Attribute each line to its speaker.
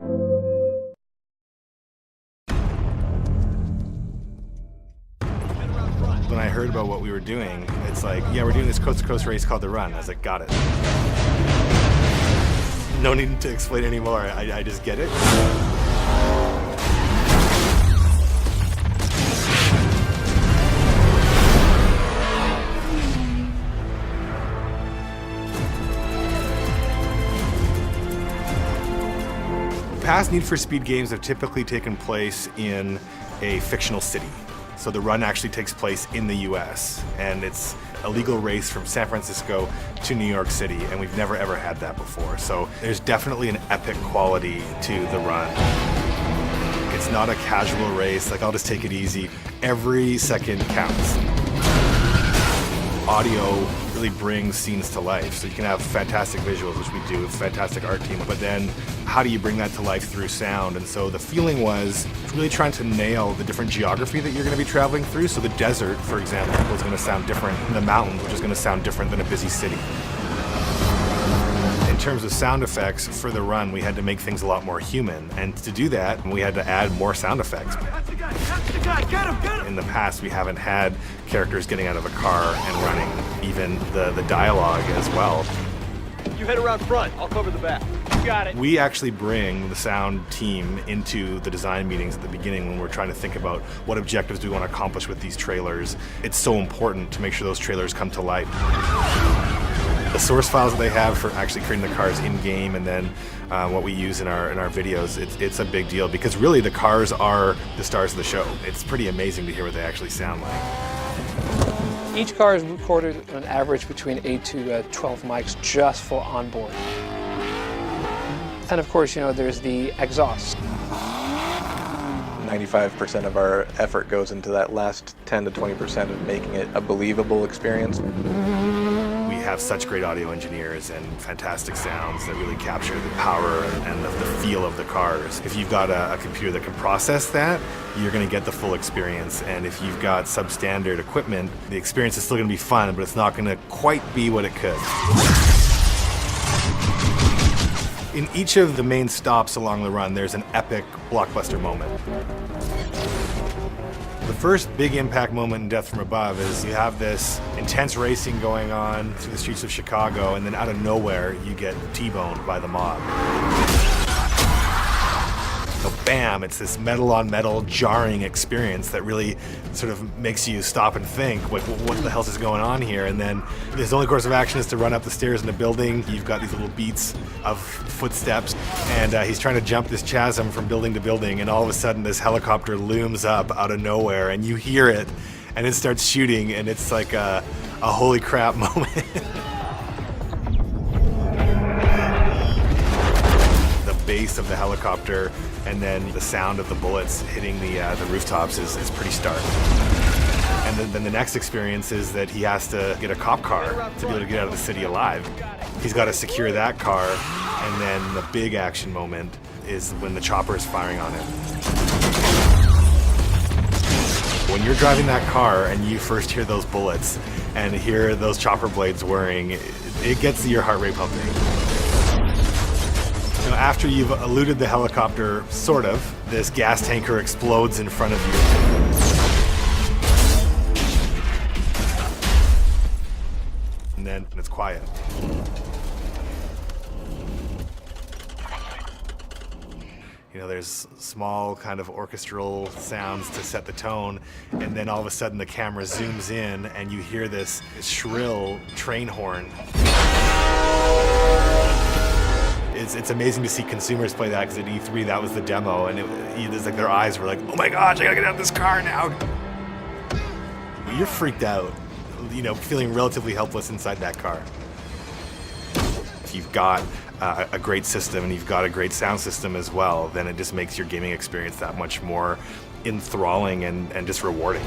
Speaker 1: When I heard about what we were doing, it's like, yeah, we're doing this coast-to-coast race called The Run. I was like, got it. No need to explain anymore. I just get it. Past Need for Speed games have typically taken place in a fictional city. So The Run actually takes place in the US, and it's a legal race from San Francisco to New York City, and we've never ever had that before. So there's definitely an epic quality to The Run. It's not a casual race, like I'll just take it easy. Every second counts. Audio really brings scenes to life. So you can have fantastic visuals, which we do, fantastic art team, but then how do you bring that to life through sound? And so the feeling was really trying to nail the different geography that you're going to be traveling through. So the desert, for example, was going to sound different than the mountains, which is going to sound different than a busy city. In terms of sound effects for The Run, we had to make things a lot more human. And to do that, we had to add more sound effects.
Speaker 2: That's the guy! That's the guy! Get him! Get him!
Speaker 1: In the past, we haven't had characters getting out of a car and running, even the dialogue as well.
Speaker 2: You head around front. I'll cover the back. You got it.
Speaker 1: We actually bring the sound team into the design meetings at the beginning when we're trying to think about what objectives do we want to accomplish with these trailers. It's so important to make sure those trailers come to life. The source files that they have for actually creating the cars in-game, and then what we use in our videos, it's a big deal because really the cars are the stars of the show. It's pretty amazing to hear what they actually sound like.
Speaker 3: Each car is recorded on average between 8 to 12 mics just for onboard. And of course, you know, there's the exhaust.
Speaker 4: 95% of our effort goes into that last 10 to 20% of making it a believable experience.
Speaker 1: We have such great audio engineers and fantastic sounds that really capture the power and the feel of the cars. If you've got a computer that can process that, you're going to get the full experience. And if you've got substandard equipment, the experience is still going to be fun, but it's not going to quite be what it could. In each of the main stops along The Run, there's an epic blockbuster moment. The first big impact moment in Death from Above is you have this intense racing going on through the streets of Chicago, and then out of nowhere, you get T-boned by the mob. So bam, it's this metal on metal jarring experience that really sort of makes you stop and think, like, what the hell is going on here? And then his only course of action is to run up the stairs in the building. You've got these little beats of footsteps, and he's trying to jump this chasm from building to building, and all of a sudden this helicopter looms up out of nowhere, and you hear it, and it starts shooting, and it's like a holy crap moment. The bass of the helicopter and then the sound of the bullets hitting the rooftops is pretty stark. And then the next experience is that he has to get a cop car to be able to get out of the city alive. He's got to secure that car, and then the big action moment is when the chopper is firing on him. When you're driving that car and you first hear those bullets and hear those chopper blades whirring, it gets your heart rate pumping. You know, after you've eluded the helicopter, sort of, this gas tanker explodes in front of you. And then it's quiet. You know, there's small kind of orchestral sounds to set the tone, and then all of a sudden the camera zooms in and you hear this shrill train horn. It's amazing to see consumers play that, because at E3 that was the demo, and it's like their eyes were like, oh my gosh, I gotta get out of this car now. You're freaked out, you know, feeling relatively helpless inside that car. If you've got a great system and you've got a great sound system as well, then it just makes your gaming experience that much more enthralling and just rewarding.